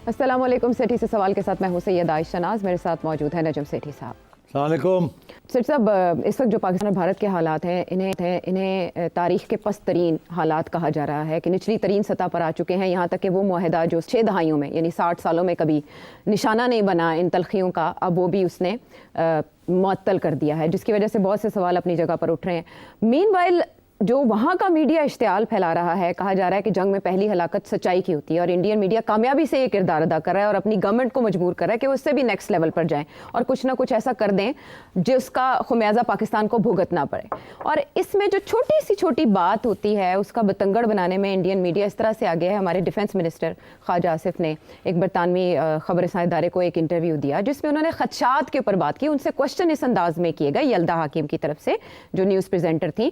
अस्सलाम वालेकुम। सेठी से सवाल के साथ मैं हूं सैयद आयशा नाज, मेरे साथ मौजूद है नजम सेठी साहब। अस्सलाम वालेकुम। सेठ साहब, इस वक्त जो पाकिस्तान और भारत के हालात हैं, इन्हें तारीख़ के पस्त तरीन हालात कहा जा रहा है कि निचली तरीन सतह पर आ चुके हैं। यहाँ तक कि वो मुआहदा जो 6 दहाइयों में यानी 60 सालों में कभी निशाना नहीं बना इन तलखियों का, अब वो भी उसने मुअत्तल कर दिया है, जिसकी वजह से बहुत से सवाल अपनी जगह पर उठ रहे हैं। मीनवाइल जो वहाँ का मीडिया इश्तियाल फैला रहा है, कहा जा रहा है कि जंग में पहली हलाकत सच्चाई की होती है और इंडियन मीडिया कामयाबी से ये किरदार अदा कर रहा है और अपनी गवर्नमेंट को मजबूर कर रहा है कि वो उससे भी नेक्स्ट लेवल पर जाएं और कुछ ना कुछ ऐसा कर दें जिसका खुमियाजा पाकिस्तान को भुगतना पड़े। और इसमें जो छोटी बात होती है उसका बतंगड़ बनाने में इंडियन मीडिया इस तरह से आ गया है। हमारे डिफेंस मिनिस्टर ख्वाजा आसिफ ने एक बरतानवी खबरसां इदारे को एक इंटरव्यू दिया जिसमें उन्होंने खदशात के ऊपर बात की। उनसे क्वेश्चन इस अंदाज में किए गए यल्दा हाकिम की तरफ से, जो न्यूज़ प्रेजेंटर थी,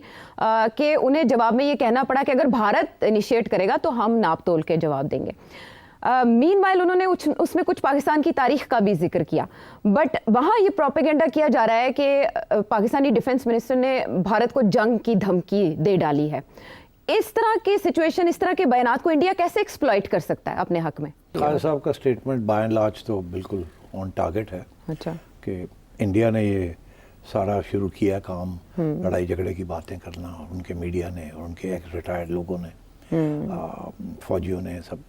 कि उन्हें जवाब में ये कहना पड़ा कि अगर भारत इनिशिएट करेगा तो हम नाप तोल के जवाब देंगे। मीनवाइल उन्होंने उसमें कुछ पाकिस्तान की तारीख का भी जिक्र किया, बट वहाँ ये प्रोपेगेंडा किया जा रहा है कि पाकिस्तानी डिफेंस मिनिस्टर ने भारत को जंग की धमकी दे डाली है। इस तरह की सिचुएशन, इस तरह के बयानात को इंडिया कैसे एक्सप्लॉइट कर सकता है अपने हक में? खान साहब का स्टेटमेंट बाय एंड लार्ज तो बिल्कुल ऑन टारगेट है। अच्छा, कि इंडिया ने ये सारा शुरू किया काम, लड़ाई झगड़े की बातें करना, और उनके मीडिया ने और उनके एक्स रिटायर्ड लोगों ने, फौजियों ने सब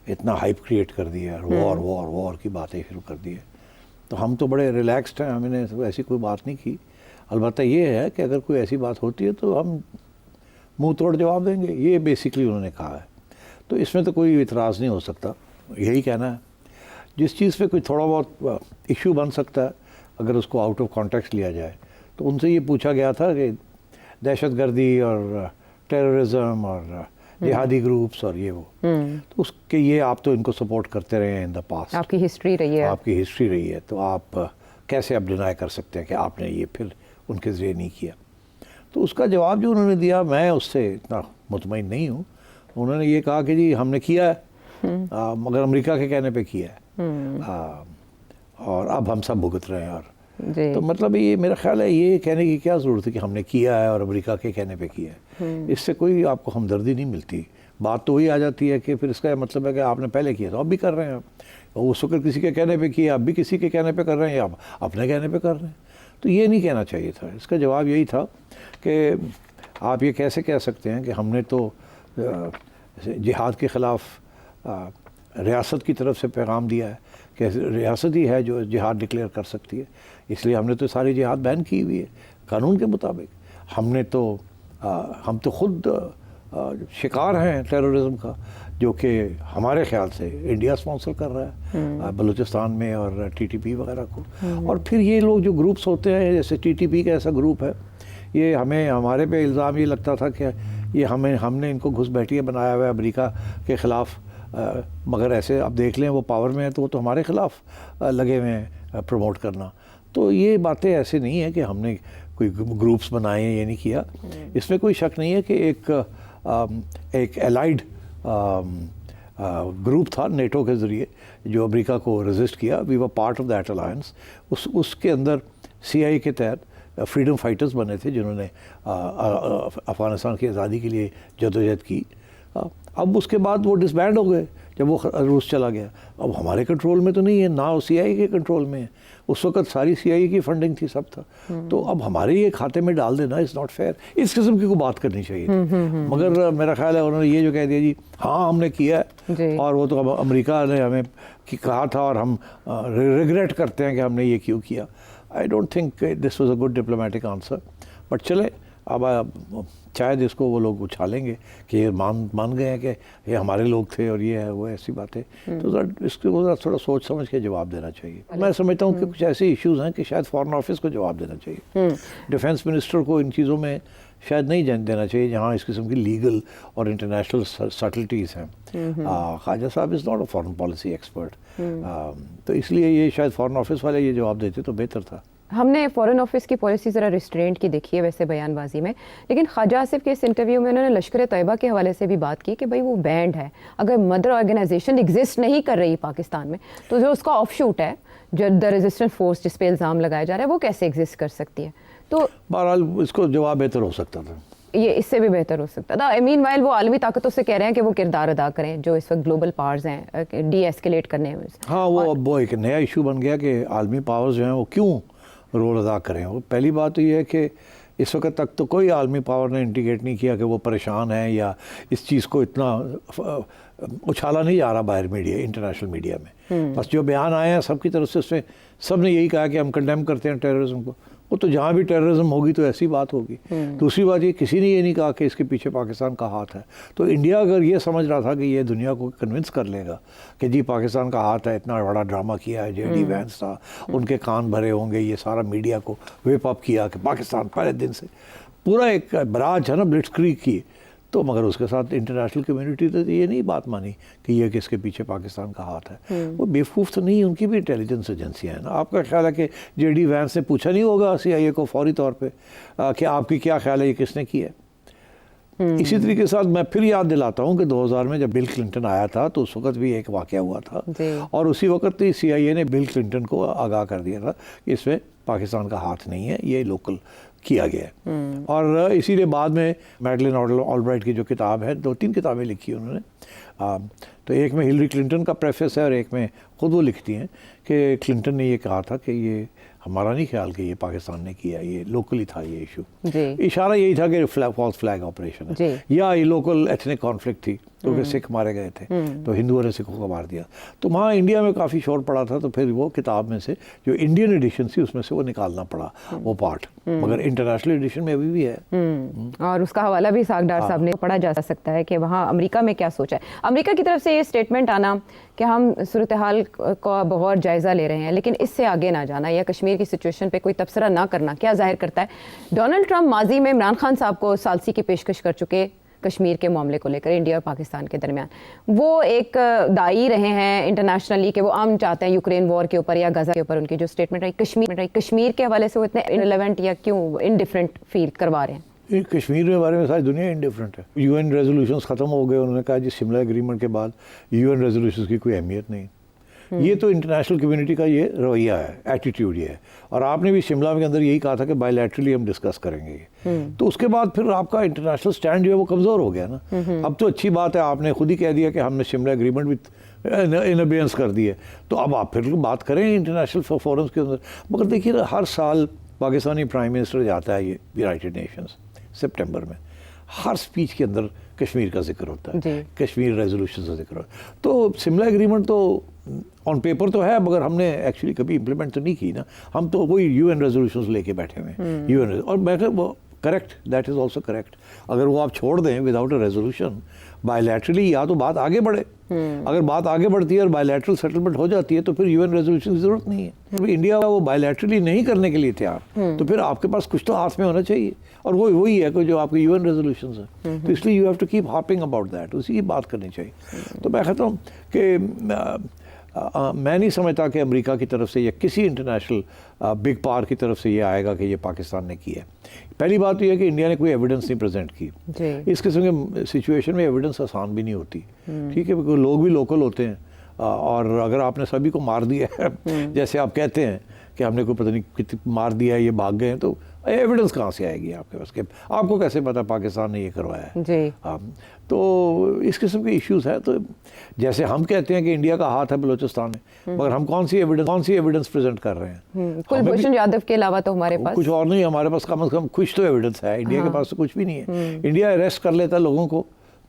इतना हाइप क्रिएट कर दिया, वॉर वॉर वॉर की बातें शुरू कर दी है। तो हम तो बड़े रिलैक्स्ड हैं, हमने ऐसी कोई बात नहीं की। अलबत्ता ये है कि अगर कोई ऐसी बात होती है तो हम मुंह तोड़ जवाब देंगे, ये बेसिकली उन्होंने कहा है। तो इसमें तो कोई इतराज़ नहीं हो सकता, यही कहना है। जिस चीज़ पे कोई थोड़ा बहुत इशू बन सकता है अगर उसको आउट ऑफ कॉन्टेक्स्ट लिया जाए, तो उनसे ये पूछा गया था कि दहशतगर्दी और टेररिज्म और जिहादी ग्रुप्स और ये वो, तो उसके ये आप तो इनको सपोर्ट करते रहे हैं इन द पास्ट, आपकी हिस्ट्री रही है, तो आप कैसे अब डिनाई कर सकते हैं कि आपने ये फिर उनके ज़रिए नहीं किया। तो उसका जवाब जो उन्होंने दिया, मैं उससे इतना मुतमईन नहीं हूँ। उन्होंने ये कहा कि जी हमने किया है, मगर अमेरिका के कहने पे किया है, और अब हम सब भुगत रहे हैं। और तो मतलब ये मेरा ख्याल है, ये कहने की क्या ज़रूरत है कि हमने किया है और अमेरिका के कहने पे किया है। इससे कोई आपको हमदर्दी नहीं मिलती। बात तो वही आ जाती है कि फिर इसका मतलब है कि आपने पहले किया तो अब भी कर रहे हैं आप, उस वक्त किसी के कहने पे किया, अब भी किसी के कहने पे कर रहे हैं, या आप अपने कहने पे कर रहे हैं। तो ये नहीं कहना चाहिए था। इसका जवाब यही था कि आप ये कैसे कह सकते हैं कि हमने तो जिहाद के ख़िलाफ़ रियासत की तरफ से पैगाम दिया है कि रियासत ही है जो जिहाद डिक्लेयर कर सकती है, इसलिए हमने तो सारी जिहाद बैन की हुई है कानून के मुताबिक। हम तो खुद शिकार हैं टेररिज्म का, जो कि हमारे ख्याल से इंडिया स्पॉन्सर कर रहा है बलूचिस्तान में और टीटीपी वगैरह को। और फिर ये लोग जो ग्रुप्स होते हैं, जैसे टीटीपी का ऐसा ग्रुप है, ये हमारे पे इल्ज़ाम ये लगता था कि ये हमने इनको घुसपैठिया बनाया हुआ है अमेरिका के ख़िलाफ़, मगर ऐसे अब देख लें वो पावर में है तो वो तो हमारे ख़िलाफ़ लगे हुए हैं प्रमोट करना। तो ये बातें ऐसे नहीं है कि हमने कोई ग्रुप्स बनाए हैं, ये नहीं किया। इसमें कोई शक नहीं है कि एक एलाइड ग्रुप था नेटो के ज़रिए जो अमेरिका को रेजिस्ट किया, we were part of that alliance. उसके अंदर CIA के तहत फ्रीडम फाइटर्स बने थे जिन्होंने अफ़गानिस्तान की आज़ादी के लिए जदोजहद की। अब उसके बाद वो डिसबैंड हो गए जब वो रूस चला गया। अब हमारे कंट्रोल में तो नहीं है, ना वो CIA के कंट्रोल में है। उस वक्त सारी CIA की फंडिंग थी, सब था। तो अब हमारे ये खाते में डाल देना इज़ नॉट फेयर। इस किस्म की कोई बात करनी चाहिए। मगर मेरा ख्याल है उन्होंने ये जो कह दिया जी हाँ हमने किया है, और वो तो अब अमेरिका ने हमें कहा था और हम रिग्रेट करते हैं कि हमने ये क्यों किया। I don't think this was a good diplomatic answer. But चले, अब शायद इसको वो लोग उछालेंगे कि ये मान गए हैं कि ये हमारे लोग थे और ये है वो, ऐसी बातें। तो इसको थोड़ा सोच समझ के जवाब देना चाहिए। मैं समझता हूँ कि कुछ ऐसे इश्यूज़ हैं कि शायद फॉरेन ऑफिस को जवाब देना चाहिए। डिफेंस मिनिस्टर को इन चीज़ों में शायद नहीं देना चाहिए जहाँ इस किस्म की लीगल और इंटरनेशनल सटल्टीज़ हैं। Khwaja Sahab is not a foreign policy expert, तो इसलिए ये शायद फॉरेन ऑफिस वाले ये जवाब देते तो बेहतर था। हमने फॉरेन ऑफिस की पॉलिसी ज़रा रिस्ट्रेंट की देखी है वैसे बयानबाजी में, लेकिन ख्वाजा आसिफ के इस इंटरव्यू में उन्होंने लश्कर तैयबा के हवाले से भी बात की कि भाई वो बैंड है, अगर मदर ऑर्गेनाइजेशन एग्जिस्ट नहीं कर रही पाकिस्तान में तो जो उसका ऑफ शूट है, जो द रेजिस्टेंट फोर्स जिस पे इल्ज़ाम लगाया जा रहा है, वो कैसे एग्जिस्ट कर सकती है? तो बहरहाल इसको जवाब बेहतर हो सकता था। ये इससे भी बेहतर हो सकता था। मीनवाइल वो आलमी ताकतों से कह रहे हैं कि वो किरदार अदा करें जो इस वक्त ग्लोबल पावर्स हैं डी एस्केलेट करने में। हाँ, वो एक नया इशू बन गया कि आलमी पावर्स जो हैं वो क्यों रोल अदा करें। वो पहली बात तो ये है कि इस वक्त तक तो कोई आलमी पावर ने इंडिकेट नहीं किया कि वो परेशान है या इस चीज़ को इतना उछाला नहीं जा रहा बाहर मीडिया, इंटरनेशनल मीडिया में। बस जो बयान आए हैं सबकी तरफ से, उसमें सब ने यही कहा कि हम कंडेम करते हैं टेररिज्म को। वो तो जहाँ भी टेररिज्म होगी तो ऐसी बात होगी। दूसरी बात ये, किसी ने ये नहीं कहा कि इसके पीछे पाकिस्तान का हाथ है। तो इंडिया अगर ये समझ रहा था कि ये दुनिया को कन्विंस कर लेगा कि जी पाकिस्तान का हाथ है, इतना बड़ा ड्रामा किया है, जेडी वैंस था, उनके कान भरे होंगे, ये सारा मीडिया को वेप अप किया कि पाकिस्तान पहले दिन से पूरा एक बराज है ना ब्लिट्सक्रीग की, तो मगर उसके साथ इंटरनेशनल कम्युनिटी ने ये नहीं बात मानी कि ये किसके पीछे पाकिस्तान का हाथ है। वो बेवकूफ़ तो नहीं, उनकी भी इंटेलिजेंस एजेंसियाँ हैं ना। आपका ख्याल है कि जेडी वैंस ने पूछा नहीं होगा CIA को फौरी तौर पे कि आपकी क्या ख्याल है, ये किसने किया है? इसी तरीके के साथ मैं फिर याद दिलाता हूँ कि 2000 में जब बिल क्लिंटन आया था तो उस वक्त भी एक वाक़या हुआ था और उसी वक्त ही CIA ने बिल क्लिंटन को आगाह कर दिया था कि इसमें पाकिस्तान का हाथ नहीं है, ये लोकल किया गया है। और इसीलिए बाद में मैडलिन ऑलब्राइट की जो किताब है, 2-3 किताबें लिखी उन्होंने, तो एक में हिलरी क्लिंटन का प्रेफेस है और एक में ख़ुद वो लिखती हैं कि क्लिंटन ने ये कहा था कि ये हमारा नहीं ख्याल कि ये पाकिस्तान ने किया, ये लोकली था ये इशू। इशारा यही था कि फॉल्स फ्लैग ऑपरेशन है या ये लोकल एथनिक कॉन्फ्लिक्ट थी क्योंकि सिख मारे गए थे तो हिंदुओं ने सिखों को मार दिया। तो वहाँ इंडिया में काफ़ी शोर पड़ा था, तो फिर वो किताब में से जो इंडियन एडिशन थी उसमें से वो निकालना पड़ा वो पार्ट, मगर इंटरनेशनल एडिशन में अभी भी है। और उसका हवाला भी सागडार साहब ने पढ़ा जा सकता है कि वहाँ अमेरिका में क्या सोचा है। अमेरिका की तरफ से ये स्टेटमेंट आना कि हम सूरत हाल का बगौर जायज़ा ले रहे हैं लेकिन इससे आगे ना जाना या कश्मीर की सिचुएशन पे कोई तबसरा ना करना, क्या जाहिर करता है? डोनाल्ड ट्रंप माजी में इमरान खान साहब को सालसी की पेशकश कर चुके कश्मीर के मामले को लेकर इंडिया और पाकिस्तान के दरमियान। वो एक दाई रहे हैं इंटरनेशनली कि वो आम चाहते हैं यूक्रेन वॉर के ऊपर या गजा के ऊपर उनकी जो स्टेटमेंट रही कश्मीर के हवाले से वो इतने इनरिलेवेंट या क्यों इनडिफरेंट फील करवा रहे हैं? कश्मीर के बारे में सारी दुनिया इंडिफरेंट है। UN रेजोल्यूशंस ख़त्म हो गए, उन्होंने कहा जी शिमला एग्रीमेंट के बाद UN रेजोल्यूशंस की कोई अहमियत नहीं। ये तो इंटरनेशनल कम्युनिटी का ये रवैया है, एटीट्यूड ये है। और आपने भी शिमला के अंदर यही कहा था कि बायलैटरली हम डिस्कस करेंगे तो उसके बाद फिर आपका इंटरनेशनल स्टैंड जो है वो कमज़ोर हो गया ना। अब तो अच्छी बात है, आपने खुद ही कह दिया कि हमने शिमला एग्रीमेंट भी इन अबेंस कर दी है, तो अब आप फिर बात करें इंटरनेशनल फोरम्स के अंदर। मगर देखिए ना, हर साल पाकिस्तानी प्राइम मिनिस्टर जाता है ये यूनाइटेड नेशंस सितंबर में, हर स्पीच के अंदर कश्मीर का जिक्र होता है, कश्मीर रेजोल्यूशन का जिक्र होता है। तो शिमला एग्रीमेंट तो ऑन पेपर तो है मगर हमने एक्चुअली कभी इम्प्लीमेंट तो नहीं की ना। हम तो वही UN रेजोल्यूशंस लेके बैठे हुए हैं UN, और मैं वो correct, that is also correct. अगर वो आप छोड़ दें विदाउट अ रेजोल्यूशन बायलैटरली, या तो बात आगे बढ़े, अगर बात आगे बढ़ती है और बायलैटरल सेटलमेंट हो जाती है तो फिर UN रेजोल्यूशन की जरूरत नहीं है। इंडिया वो बायलैटरली नहीं करने के लिए तैयार, तो फिर आपके पास कुछ तो हाथ में होना चाहिए, और वो वही है कि जो आपके UN रेजोल्यूशन है। तो इसलिए you have to keep harping about that, उसी की बात करनी चाहिए। तो मैं कहता हूँ कि मैं नहीं समझता कि अमेरिका की तरफ से या किसी इंटरनेशनल बिग पावर की तरफ से ये आएगा कि ये पाकिस्तान ने किया है। पहली बात तो यह है कि इंडिया ने कोई एविडेंस नहीं प्रेजेंट की। इस किस्म के सिचुएशन में एविडेंस आसान भी नहीं होती, ठीक है, क्योंकि लोग भी लोकल होते हैं, और अगर आपने सभी को मार दिया है जैसे आप कहते हैं कि हमने कोई पता नहीं कितनी मार दिया है, ये भाग गए हैं, तो एविडेंस कहाँ से आएगी आपके पास? के आपको कैसे पता पाकिस्तान ने ये करवाया है जी? तो इस किस्म के इश्यूज है। तो जैसे हम कहते हैं कि इंडिया का हाथ है बलूचिस्तान में, मगर हम कौन सी एविडेंस प्रेजेंट कर रहे हैं? कुलभूषण यादव के अलावा तो हमारे पास कुछ और नहीं, हमारे पास कम से कम कुछ तो एविडेंस है। इंडिया के पास तो कुछ भी नहीं है। इंडिया अरेस्ट कर लेता है लोगों को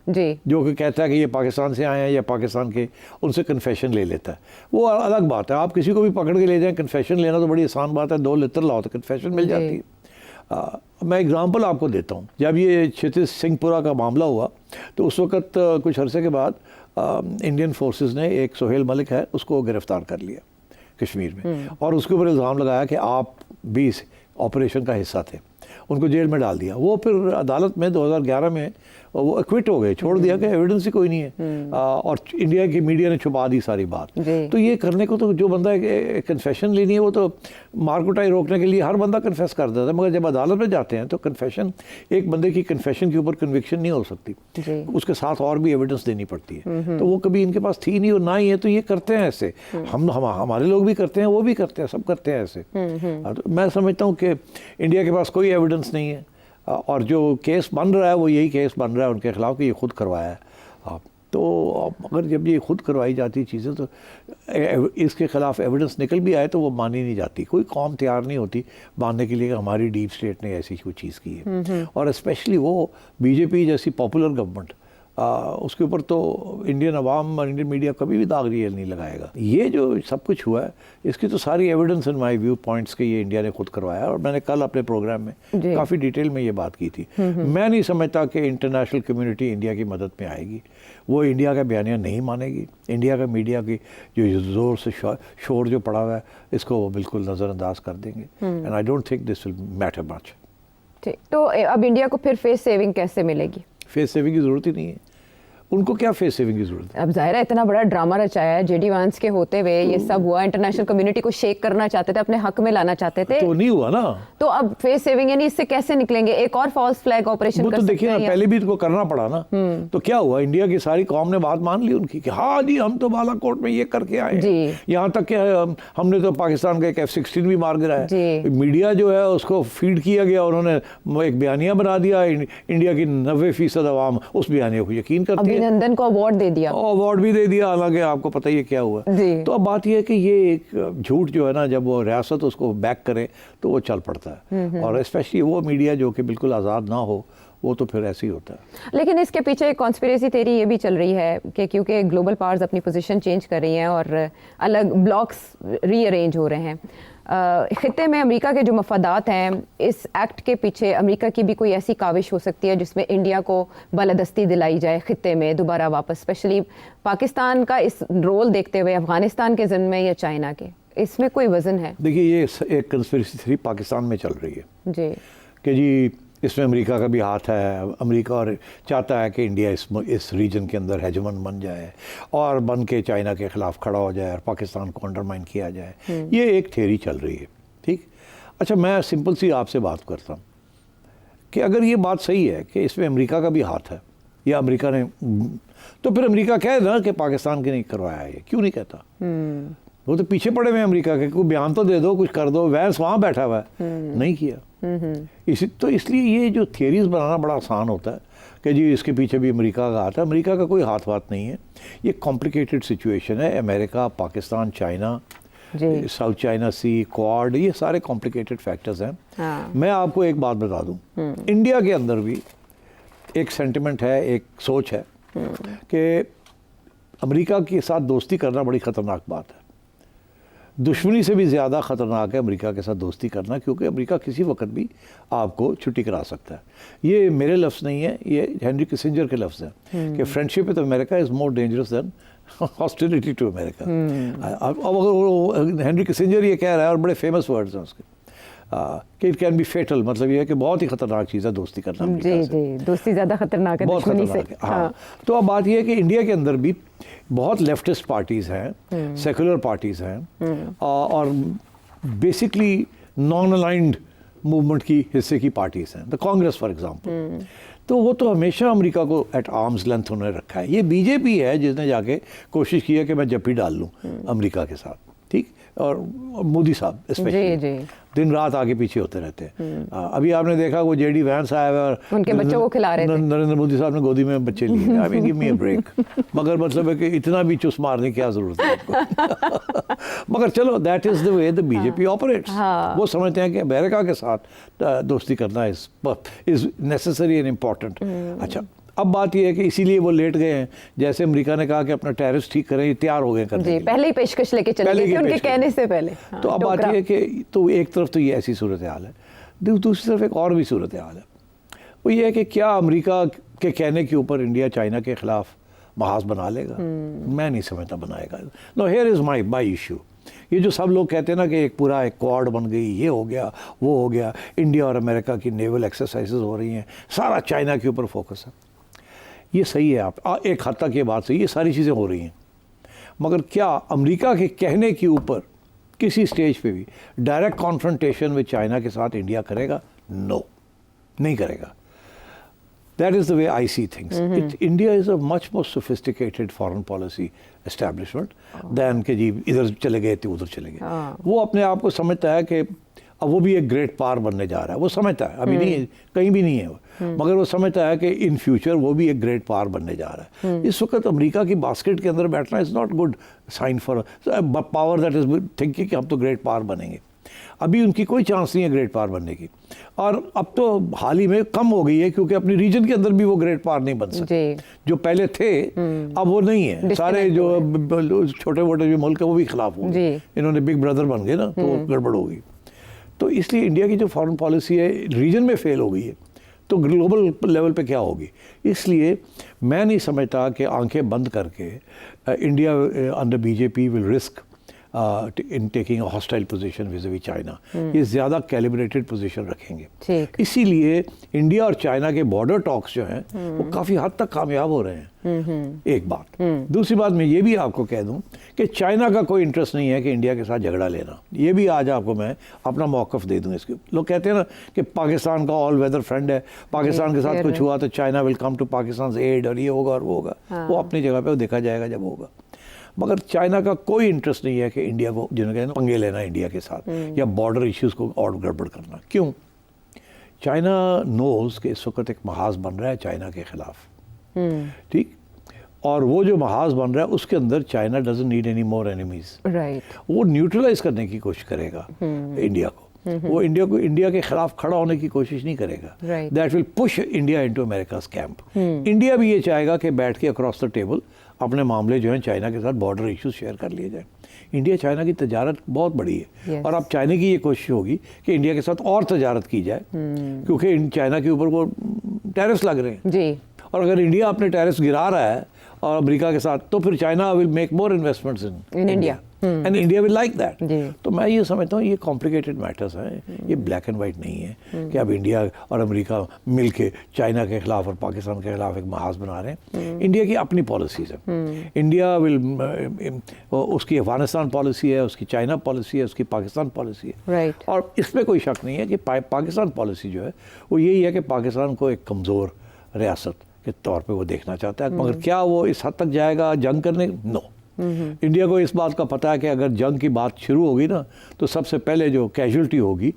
जी, जो कि कहता है कि ये पाकिस्तान से आए हैं या पाकिस्तान के, उनसे कन्फेशन ले लेता है, वो अलग बात है। आप किसी को भी पकड़ के ले जाएं, कन्फेशन लेना तो बड़ी आसान बात है, 2 लित्र लाओ तो कन्फेशन मिल जाती है। मैं एग्जांपल आपको देता हूँ। जब ये क्षितिज सिंहपुरा का मामला हुआ तो उस वक्त कुछ अरसे के बाद इंडियन फोर्सेस ने एक सोहेल मलिक है उसको गिरफ्तार कर लिया कश्मीर में, और उसके ऊपर इल्ज़ाम लगाया कि आप भी इस ऑपरेशन का हिस्सा थे। उनको जेल में डाल दिया। वो फिर अदालत में 2011 में वो एक्विट हो गए, छोड़ दिया कि एविडेंस ही कोई नहीं है, और इंडिया की मीडिया ने छुपा दी सारी बात। तो ये करने को तो जो बंदा कन्फेशन लेनी है वो तो मारकुटाई रोकने के लिए हर बंदा कन्फेस कर देता है, मगर जब अदालत में जाते हैं तो कन्फेशन, एक बंदे की कन्फेशन के ऊपर कन्विक्शन नहीं हो सकती, उसके साथ और भी एविडेंस देनी पड़ती है। तो वो कभी इनके पास थी नहीं और ना ही है, तो ये करते हैं ऐसे। हमारे लोग भी करते हैं, वो भी करते हैं, सब करते हैं ऐसे। तो मैं समझता हूँ कि इंडिया के पास कोई एविडेंस नहीं है, और जो केस बन रहा है वो यही केस बन रहा है उनके खिलाफ कि ये खुद करवाया है। तो अगर जब ये खुद करवाई जाती चीज़ें तो इसके खिलाफ एविडेंस निकल भी आए तो वो मानी नहीं जाती। कोई कौम तैयार नहीं होती मानने के लिए कि हमारी डीप स्टेट ने ऐसी कोई चीज़ की है। और स्पेशली वो बीजेपी जैसी पॉपुलर गवर्नमेंट, उसके ऊपर तो इंडियन अवाम और इंडियन मीडिया कभी भी दाग नहीं लगाएगा। ये जो सब कुछ हुआ है इसकी तो सारी evidence in my view points के ये इंडिया ने खुद करवाया। और मैंने कल अपने प्रोग्राम में काफ़ी डिटेल में ये बात की थी। मैं नहीं समझता कि इंटरनेशनल कम्युनिटी इंडिया की मदद में आएगी। वो इंडिया का बयानिया नहीं मानेगी। इंडिया का मीडिया की जो ज़ोर से शोर जो पड़ा हुआ है इसको वो बिल्कुल नज़रअंदाज कर देंगे। And I don't think this will matter much. ठीक, तो अब इंडिया को फिर फेस सेविंग कैसे मिलेगी? फेस सेविंग की ज़रूरत ही नहीं है। उनको क्या फेस सेविंग की जरूरत है? अब जाहिर है इतना बड़ा ड्रामा रचाया है जेडी वांस के होते हुए, ये सब हुआ, इंटरनेशनल कम्युनिटी को शेक करना चाहते थे, अपने हक में लाना चाहते थे, तो नहीं हुआ ना। तो अब फेस सेविंग यानी इससे कैसे निकलेंगे? एक और फॉल्स फ्लैग ऑपरेशन कर तो देखिए ना, पहले भी इनको करना पड़ा ना। तो क्या हुआ, इंडिया की सारी कौम ने बात मान ली उनकी कि हाँ जी हम तो बालाकोट में ये करके आए। यहाँ तक कि हमने तो पाकिस्तान का एक F-16 भी मार गिराया। मीडिया जो है उसको फीड किया गया, उन्होंने एक बयानिया बना दिया। इंडिया की 90% अवाम उस बयानिया को यकीन करती है। अभिनंदन को अवार्ड दे दिया, अवार्ड भी दे दिया, हालांकि आपको पता ही है क्या हुआ। तो अब बात यह है कि ये एक झूठ जो है ना, जब वो रियासत उसको बैक करे तो वो चल पड़ता है। और स्पेशली वो मीडिया जो कि बिल्कुल आज़ाद ना हो वो तो फिर ऐसे ही होता है। लेकिन इसके पीछे एक कॉन्स्पिरेसी थ्योरी ये भी चल रही है कि क्योंकि ग्लोबल पावर्स अपनी पोजीशन चेंज कर रही हैं और अलग ब्लॉक्स रीअरेंज हो रहे हैं, खित्ते में अमेरिका के जो मफादात हैं, इस एक्ट के पीछे अमेरिका की भी कोई ऐसी काविश हो सकती है जिसमें इंडिया को बालादस्ती दिलाई जाए खित्ते में दोबारा वापस, स्पेशली पाकिस्तान का इस रोल देखते हुए, अफगानिस्तान के ज़िम्मे या चाइना के, इसमें कोई वजन है? देखिए, ये एक कंस्पिरेसी थ्योरी पाकिस्तान में चल रही है जी कि जी इसमें अमेरिका का भी हाथ है। अमेरिका और चाहता है कि इंडिया इस रीजन के अंदर हेजमन बन जाए और बन के चाइना के ख़िलाफ़ खड़ा हो जाए और पाकिस्तान को अंडरमाइन किया जाए। ये एक थ्योरी चल रही है, ठीक। अच्छा, मैं सिंपल सी आपसे बात करता हूँ कि अगर ये बात सही है कि इसमें अमेरिका का भी हाथ है या अमेरिका ने, तो फिर अमेरिका कहे ना कि पाकिस्तान के नहीं करवाया है, क्यों नहीं कहता? वो तो पीछे पड़े हुए हैं अमेरिका के, कोई बयान तो दे दो, कुछ कर दो। वैंस वहाँ बैठा हुआ है, नहीं किया। इसलिए ये जो थियरीज बनाना बड़ा आसान होता है कि जी इसके पीछे भी अमेरिका का हाथ है। अमेरिका का कोई हाथ वाथ नहीं है। ये कॉम्प्लिकेटेड सिचुएशन है। America, Pakistan, China, South China Sea, Quad, ये सारे कॉम्प्लिकेटेड फैक्टर्स हैं। मैं आपको एक बात बता दूं, इंडिया के अंदर भी एक सेंटिमेंट है, एक सोच है कि अमेरिका के साथ दोस्ती करना बड़ी ख़तरनाक बात है। दुश्मनी से भी ज़्यादा ख़तरनाक है अमेरिका के साथ दोस्ती करना, क्योंकि अमेरिका किसी वक्त भी आपको छुट्टी करा सकता है। ये मेरे लफ्ज़ नहीं है, ये हेनरी किसिंजर के लफ्ज़ हैं कि friendship with America is more dangerous than hostility to America. अब अगर हेनरी किसिंजर ये कह रहा है, और बड़े फेमस वर्ड्स हैं उसके, कि इट कैन बी फेटल, मतलब ये है कि बहुत ही खतरनाक चीज़ है दोस्ती करना। जी, दोस्ती ज़्यादा खतरनाक है दुश्मनी से। हाँ, तो अब बात यह है कि इंडिया के अंदर भी बहुत लेफ्टिस्ट पार्टीज़ हैं, सेकुलर पार्टीज़ हैं, और बेसिकली नॉन अलाइंड मूवमेंट की हिस्से की पार्टीज़ हैं, द कांग्रेस फॉर एग्जांपल। तो वो तो हमेशा अमेरिका को एट आर्म्स लेंथ उन्होंने रखा है। ये बीजेपी है जिसने जाके कोशिश की है कि मैं जप्पी डाल लूँ अमेरिका के साथ, ठीक। और मोदी साहब स्पेशली दिन रात आगे पीछे होते रहते हैं। अभी आपने देखा वो जेडी वैंस आया हुआ और उनके बच्चों को खिला रहे थे। नरेंद्र मोदी साहब ने गोदी में बच्चे लिए। I mean give me a break. मगर मतलब है कि इतना भी चुस मारने की क्या जरूरत है आपको। मगर चलो, that is the way the BJP operates. वो समझते हैं कि अमेरिका के साथ दोस्ती करना इज नेसेसरी एंड इम्पॉर्टेंट। अच्छा, अब बात यह है कि इसीलिए वो लेट गए हैं। जैसे अमेरिका ने कहा कि अपना टैरिफ ठीक करें, ये तैयार हो गए करने के लिए। पहले ही पेशकश लेके चले गए थे उनके कहने से पहले। तो अब बात यह है कि तो एक तरफ तो ये ऐसी सूरत हाल है, दूसरी तरफ एक और भी सूरत हाल है। वो ये है कि क्या अमेरिका के कहने के ऊपर इंडिया चाइना के खिलाफ महाज बना लेगा? मैं नहीं समझता बनाएगा। No, here is my issue. ये जो सब लोग कहते हैं ना कि एक पूरा एक क्वाड बन गई, ये हो गया, वो हो गया, इंडिया और अमेरिका की नेवल एक्सरसाइजेज हो रही हैं, सारा चाइना के ऊपर फोकस है। ये सही है, आप एक हद तक ये बात सही है, ये सारी चीज़ें हो रही हैं। मगर क्या अमेरिका के कहने के ऊपर किसी स्टेज पे भी डायरेक्ट कॉन्फ्रंटेशन विद चाइना के साथ इंडिया करेगा? नो, नहीं करेगा। That is the way I see things. India is a much more sophisticated foreign policy establishment than कि जी इधर चले गए थे उधर चले गए। वो अपने आप को समझता है कि अब वो भी एक ग्रेट पावर बनने जा रहा है, वो समझता है, अभी नहीं, कहीं भी नहीं है वो, मगर वो समझता है कि इन फ्यूचर वो भी एक ग्रेट पावर बनने जा रहा है। इस वक्त अमेरिका की बास्केट के अंदर बैठना is not good sign for power that is thinking कि हम तो ग्रेट पावर बनेंगे। अभी उनकी कोई चांस नहीं है ग्रेट पावर बनने की, और अब तो हाल ही में कम हो गई है, क्योंकि अपनी रीजन के अंदर भी वो ग्रेट पावर नहीं बन सकते। जो पहले थे अब वो नहीं है, सारे जो छोटे मोटे जो मुल्क है वो भी खिलाफ हो गए, इन्होंने बिग ब्रदर बन गए ना, तो वो गड़बड़ होगी। तो इसलिए इंडिया की जो फॉरेन पॉलिसी है रीजन में फेल हो गई है, तो ग्लोबल लेवल पे क्या होगी। इसलिए मैं नहीं समझता कि आंखें बंद करके India under BJP will risk in taking a hostile position विज़ China. ये ज़्यादा कैलिब्रेटेड पोजीशन रखेंगे। इसीलिए इंडिया और चाइना के बॉर्डर टॉक्स जो हैं वो काफ़ी हद तक कामयाब हो रहे हैं। एक बात। दूसरी बात मैं ये भी आपको कह दूं कि चाइना का कोई इंटरेस्ट नहीं है कि इंडिया के साथ झगड़ा लेना। ये भी आज आपको मैं अपना मौक़िफ़ दे दूं इसके। लोग कहते हैं ना कि पाकिस्तान का ऑल वेदर फ्रेंड है, पाकिस्तान के साथ कुछ हुआ तो China will come to Pakistan aid, और ये होगा और वो होगा। वो अपनी जगह पर वो देखा जाएगा जब होगा। मगर चाइना का कोई इंटरेस्ट नहीं है कि इंडिया को, जिन्होंने कहना पंगे लेना इंडिया के साथ या बॉर्डर इश्यूज़ को और गड़बड़ करना। क्यों? चाइना नोज़ कि इस वक्त एक महाज बन रहा है चाइना के ख़िलाफ़, ठीक, और वो जो महाज बन रहा है उसके अंदर China doesn't need any more enemies. वो न्यूट्रलाइज करने की कोशिश करेगा इंडिया को। वो इंडिया के खिलाफ खड़ा होने की कोशिश नहीं करेगा। That will push India into America's camp. India भी ये चाहेगा कि बैठ के अक्रॉस द टेबल अपने मामले जो हैं चाइना के साथ बॉर्डर इश्यूज शेयर कर लिए जाए। इंडिया चाइना की तजारत बहुत बड़ी है, और अब चाइना की ये कोशिश होगी कि इंडिया के साथ और तजारत की जाए, क्योंकि चाइना के ऊपर वो टैरिफ्स लग रहे हैं जी। और अगर इंडिया अपने टैरिफ्स गिरा रहा है और अमेरिका के साथ, तो फिर China will make more investments in India and India will like that. तो मैं ये समझता हूँ ये कॉम्प्लिकेटेड मैटर्स हैं, ये ब्लैक एंड वाइट नहीं है कि अब इंडिया और अमेरिका मिलके चाइना के खिलाफ और पाकिस्तान के खिलाफ एक महाज बना रहे हैं। इंडिया की अपनी पॉलिसीज है। इंडिया विल, उसकी अफगानिस्तान पॉलिसी है, उसकी चाइना पॉलिसी है, उसकी पाकिस्तान पॉलिसी है, और इसमें कोई शक नहीं है कि पाकिस्तान पॉलिसी जो है वो यही है कि पाकिस्तान को एक कमज़ोर रियासत के तौर पे वो देखना चाहता है। मगर क्या वो इस हद तक जाएगा जंग करने? नो। इंडिया को इस बात का पता है कि अगर जंग की बात शुरू होगी ना, तो सबसे पहले जो कैजुअल्टी होगी,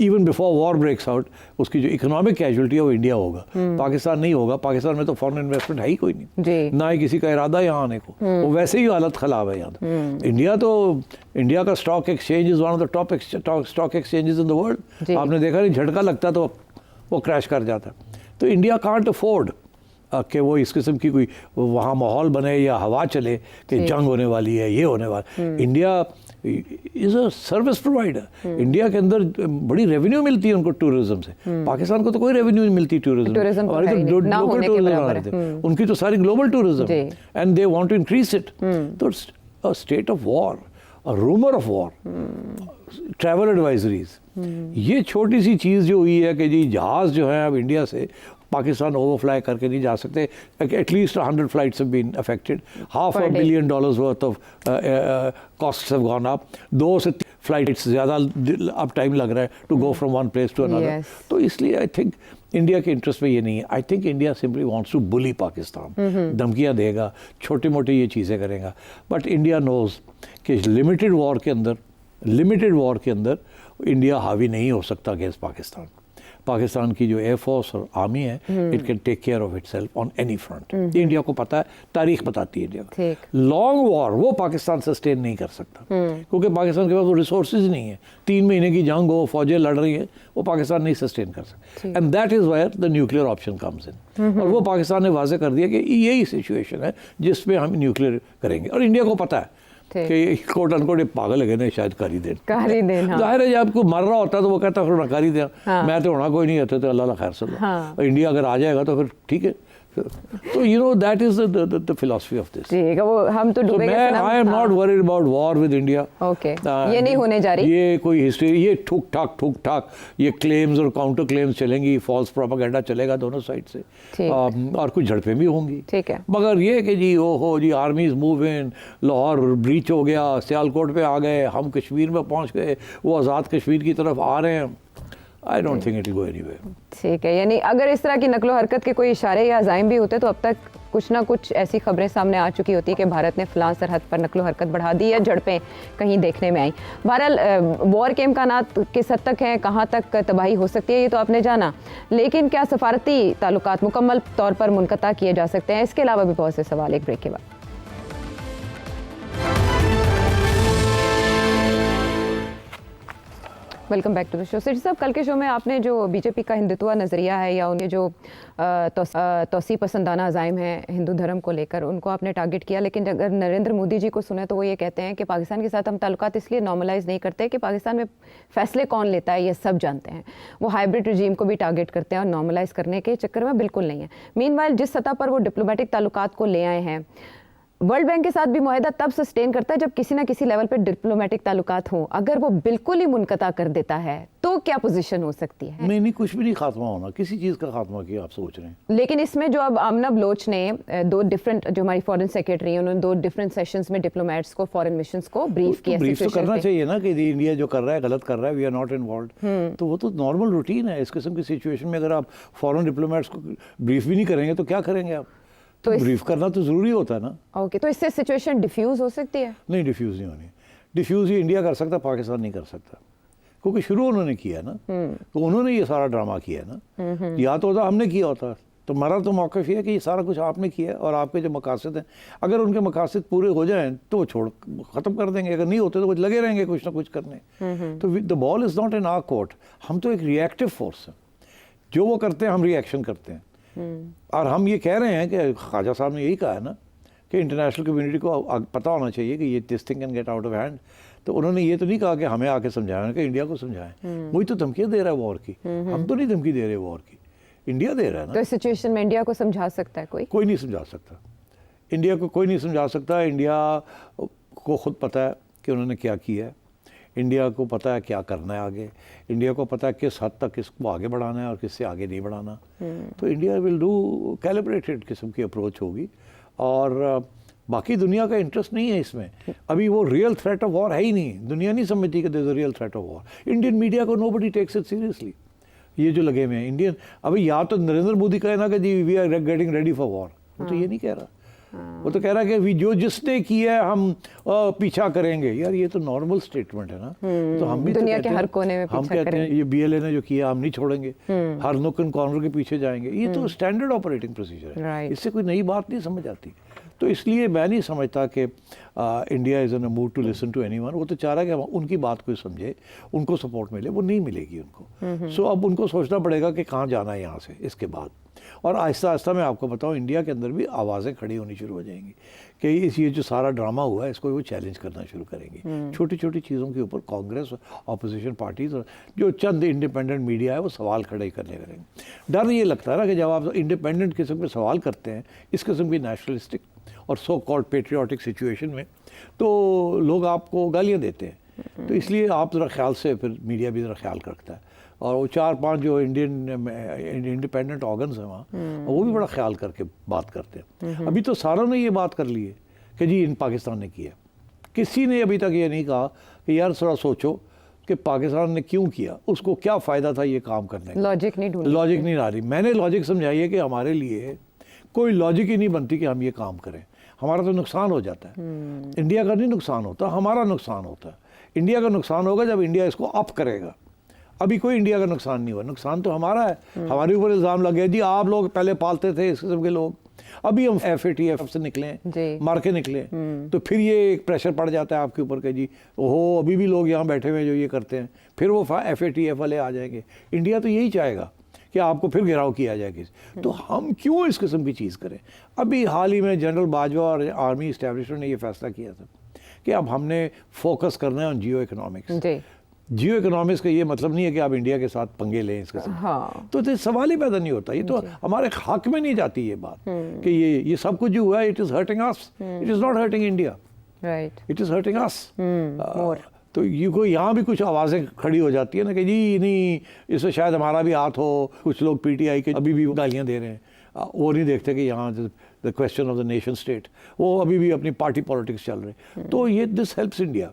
even before war breaks out, उसकी जो इकोनॉमिक कैजुअल्टी है वो इंडिया होगा, पाकिस्तान नहीं होगा। पाकिस्तान में तो फॉरेन इन्वेस्टमेंट है ही कोई नहीं, ना ही किसी का इरादा यहाँ आने को। वो वैसे ही हालत ख़राब है यहाँ। इंडिया का stock exchange is one of the top stock exchanges in the world. आपने देखा नहीं, झटका लगता तो वो क्रैश कर जाता। तो इंडिया कांट अफोर्ड कि वो इस किस्म की कोई वहाँ माहौल बने या हवा चले कि जंग होने वाली है, ये होने वाला। India is a service provider. India के अंदर बड़ी रेवेन्यू मिलती है उनको टूरिज्म से। पाकिस्तान को तो कोई रेवेन्यू नहीं मिलती टूरिज्म तो लोकल टूरिज्म, उनकी तो सारी global tourism, and they want to increase it. तो a state of war, a rumour of war, travel advisories, ये छोटी सी चीज़ जो हुई है कि जी जहाज़ जो है अब इंडिया से पाकिस्तान ओवरफ्लाई करके नहीं जा सकते। At least 100 flights have been affected, $500 billion worth of costs have gone up. 2 से 3 फ्लाइट्स ज़्यादा अब टाइम लग रहा है to go from one place to another. तो इसलिए आई थिंक इंडिया के इंटरेस्ट में ये नहीं है। I think India simply wants to bully Pakistan, धमकियाँ देगा, छोटी मोटी ये चीज़ें करेगा। बट इंडिया नोज़ कि लिमिटेड वॉर के अंदर इंडिया हावी नहीं हो सकता अगेंस्ट पाकिस्तान। पाकिस्तान की जो एयरफोर्स और आर्मी है, it can take care of itself on any front. India को पता है, तारीख बताती है इंडिया को। लॉन्ग वॉर वो पाकिस्तान सस्टेन नहीं कर सकता, क्योंकि पाकिस्तान के पास वो रिसोर्सेज नहीं है। 3 महीने की जंग हो, फौजें लड़ रही हैं, वो पाकिस्तान नहीं सस्टेन कर सकता। And that is where the nuclear option comes in. और वो पाकिस्तान ने वाजे कर दिया कि यही सिचुएशन है जिसमें हम न्यूक्लियर करेंगे। और इंडिया को पता है कि कोट अनकोट पागल है ना, शायद कर ही दें। जाहिर है जब कोई मर रहा होता है तो वो कहता फिर कर ही दें। मैं तो होना कोई नहीं होता, तो अल्लाह खैर सुन। इंडिया अगर आ जाएगा तो फिर ठीक है। तो you know that is the philosophy of this. ठीक है, वो हम तो डूबेंगे। I am not worried about war with India. Okay, ये नहीं होने जा रही। ये कोई हिस्ट्री, ये ठुक ठाक ये क्लेम्स और काउंटर क्लेम्स चलेंगी, फॉल्स प्रोपेगेंडा चलेगा दोनों साइड से, और कुछ झड़पें भी होंगी। ठीक है, मगर ये कि जी ओहो जी armies move in, Lahore breach हो गया, सियालकोट पे आ गए, हम कश्मीर में पहुंच गए, वो आज़ाद कश्मीर की तरफ आ रहे हैं, I don't think it will go anywhere. ठीक है, यानी अगर इस तरह की नकलो हरकत के कोई इशारे या अज़ाइम भी होते तो अब तक कुछ ना कुछ ऐसी खबरें सामने आ चुकी होती है कि भारत ने फलां सरहद पर नकलो हरकत बढ़ा दी या झड़पें कहीं देखने में आई। बहरहाल वॉर के इम्कानात किस हद तक हैं, कहाँ तक तबाही हो सकती है, ये तो आपने जाना, लेकिन क्या सफारती ताल्लुकात मुकम्मल तौर पर मुनक़ता किए जा सकते हैं? इसके अलावा भी बहुत से सवाल एक ब्रेक के बाद। Welcome back to the show. सिटी साहब, कल के शो में आपने जो बीजेपी का हिंदुत्व नज़रिया है या उन्हें जो तोसी पसंदाना अज़ाइम है हिंदू धर्म को लेकर, उनको आपने टारगेट किया, लेकिन अगर नरेंद्र मोदी जी को सुने तो वो ये कहते हैं कि पाकिस्तान के साथ हम ताल्लुकात इसलिए नॉर्मलाइज नहीं करते कि पाकिस्तान में फ़ैसले कौन लेता है ये सब जानते हैं। वो हाइब्रिड रजीम को भी टारगेट करते हैं और नॉर्मलाइज करने के चक्कर में बिल्कुल नहीं है। मीनवाइल जिस सतह पर वो डिप्लोमेटिक ताल्लुकात को ले आए हैं, वर्ल्ड बैंक के साथ भी मुआहदा तब सस्टेन करता है जब किसी ना किसी लेवल पे डिप्लोमेटिक ताल्लुकात हो। अगर वो बिल्कुल ही मुनक़ता कर देता है तो क्या पोजीशन हो सकती है? नहीं, कुछ भी नहीं खात्मा होना, किसी चीज़ का खात्मा किया आप सोच रहे हैं। लेकिन इसमें जो अब आमना बलोच ने दो डिफरेंट, जो हमारी फॉरेन सेक्रेटरी है, उन्होंने 2 डिफरेंट सेशंस में डिप्लोमेट्स को, फॉरेन मिशंस को ब्रीफ किया। ब्रीफ तो करना चाहिए ना कि इंडिया जो कर रहा है गलत कर रहा है, वी आर नॉट इन्वॉल्व्ड, तो वो तो नॉर्मल रूटीन है। इस किस्म की सिचुएशन में अगर आप फॉरेन डिप्लोमेट्स को ब्रीफ भी नहीं करेंगे तो क्या करेंगे आप? तो ब्रीफ करना तो ज़रूरी होता है ना। ओके, तो इससे सिचुएशन डिफ्यूज़ हो सकती है? नहीं, डिफ्यूज़ नहीं होनी। डिफ्यूज़ ही इंडिया कर सकता, पाकिस्तान नहीं कर सकता, क्योंकि शुरू उन्होंने किया ना, तो उन्होंने ये सारा ड्रामा किया ना। या तो होता हमने किया होता, तो हमारा तो मौक़िफ़ ये है कि ये सारा कुछ आपने किया और आपके जो मकासद हैं, अगर उनके मकासद पूरे हो जाएं तो वो छोड़ ख़त्म कर देंगे, अगर नहीं होते तो कुछ लगे रहेंगे कुछ ना कुछ करने। तो the ball is not in our court. हम तो एक रिएक्टिव फोर्स हैं, जो वो करते हैं हम रिएक्शन करते हैं। और हम ये कह रहे हैं कि ख्वाजा साहब ने यही कहा है ना कि इंटरनेशनल कम्युनिटी को पता होना चाहिए कि ये this thing can get out of hand. तो उन्होंने ये तो नहीं कहा कि हमें आके समझाएं, कि इंडिया को समझाएं। वही तो धमकियाँ दे रहा है वॉर की। हम तो नहीं धमकी दे रहे वॉर की, इंडिया दे रहा है ना। तो इस सिचुएशन में इंडिया को समझा सकता है कोई नहीं समझा सकता। इंडिया को कोई नहीं समझा सकता। इंडिया को खुद पता है कि उन्होंने क्या किया है, इंडिया को पता है क्या करना है आगे, इंडिया को पता है किस हद तक इसको आगे बढ़ाना है और किससे आगे नहीं बढ़ाना। तो इंडिया विल डू कैलिब्रेटेड किस्म की अप्रोच होगी। और बाकी दुनिया का इंटरेस्ट नहीं है इसमें। अभी वो रियल थ्रेट ऑफ वॉर है ही नहीं, दुनिया नहीं समझती कि there is a real threat of war. Indian media को नोबडी टेक्स इट सीरियसली। ये जो लगे हुए हैं इंडियन, अभी या तो नरेंद्र मोदी कहे ना कि जी we are getting ready for war, वो तो ये नहीं कह रहा। वो तो कह रहा है कि जो जिसने किया है हम पीछा करेंगे। यार ये तो नॉर्मल स्टेटमेंट है ना। तो हम भी दुनिया तो के हर कोने में हम कहते हैं ये BLA ने जो किया हम नहीं छोड़ेंगे, हर नुक एंड कॉर्नर के पीछे जाएंगे। ये तो स्टैंडर्ड ऑपरेटिंग प्रोसीजर है, इससे कोई नई बात नहीं समझ आती। तो इसलिए मैं नहीं समझता कि India is in a mood to listen to anyone. वो तो चाह रहा है कि उनकी बात कोई समझे, उनको सपोर्ट मिले, वो नहीं मिलेगी उनको। सो अब उनको सोचना पड़ेगा कि कहाँ जाना है यहाँ से इसके बाद। और आहिस्ता आहिस्ता मैं आपको बताऊँ इंडिया के अंदर भी आवाज़ें खड़ी होनी शुरू हो जाएंगी कि ये जो सारा ड्रामा हुआ है इसको वो चैलेंज करना शुरू करेंगी। छोटी छोटी चीज़ों के ऊपर कांग्रेस, अपोजिशन पार्टीज और जो चंद इंडिपेंडेंट मीडिया है वो सवाल खड़े करने करेंगे। डर ये लगता है ना कि जब आप इंडिपेंडेंट किस्म के सवाल करते हैं इस किस्म की नेशनलिस्टिक और सो कॉल्ड पेट्रियाटिक सिचुएशन में, तो लोग आपको गालियाँ देते हैं। तो इसलिए आप ज़रा ख्याल से, फिर मीडिया भी ज़रा ख्याल रखता है। और वो 4-5 जो इंडिपेंडेंट ऑर्गन्स हैं वहाँ, वो भी बड़ा ख्याल करके बात करते हैं। अभी तो सारों ने ये बात कर ली है कि जी इन पाकिस्तान ने किया। किसी ने अभी तक ये नहीं कहा कि यार थोड़ा सोचो कि पाकिस्तान ने क्यों किया, उसको क्या फ़ायदा था ये काम करने का। लॉजिक नहीं आ रही। मैंने लॉजिक समझाई है कि हमारे लिए कोई लॉजिक ही नहीं बनती कि हम ये काम करें। हमारा तो नुकसान हो जाता है। इंडिया का नहीं नुकसान होता, हमारा नुकसान होता है। इंडिया का नुकसान होगा जब इंडिया इसको अप करेगा। अभी कोई इंडिया का नुकसान नहीं हुआ, नुकसान तो हमारा है। हमारे ऊपर इल्ज़ाम लगे जी आप लोग पहले पालते थे इस किस्म के लोग, अभी हम FATF से निकले, मार के निकले, तो फिर ये एक प्रेशर पड़ जाता है आपके ऊपर कि जी ओहो अभी भी लोग यहाँ बैठे हुए जो ये करते हैं, फिर वो FATF वाले आ जाएंगे। इंडिया तो यही चाहेगा कि आपको फिर घेराव किया जाए किसी। तो हम क्यों इस किस्म की चीज़ करें। अभी हाल ही में जनरल बाजवा और आर्मी इस्टेब्लिशमेंट ने ये फैसला किया था कि अब हमने फोकस करना है on Jio economics. Jio economics का ये मतलब नहीं है कि आप इंडिया के साथ पंगे लें इसके साथ। तो सवाल ही पैदा नहीं होता। ये तो हमारे हक में नहीं जाती ये बात कि ये सब कुछ जो हुआ है it is hurting us, it is not hurting India, it is hurting us. तो ये कोई यहाँ भी कुछ आवाज़ें खड़ी हो जाती है ना कि जी नहीं इसमें शायद हमारा भी हाथ हो। कुछ लोग PTI के अभी भी गालियाँ दे रहे हैं, वो नहीं देखते कि यहाँ the question of the nation state, वो अभी भी अपनी पार्टी पॉलिटिक्स चल रहे। तो ये दिस हेल्प्स इंडिया,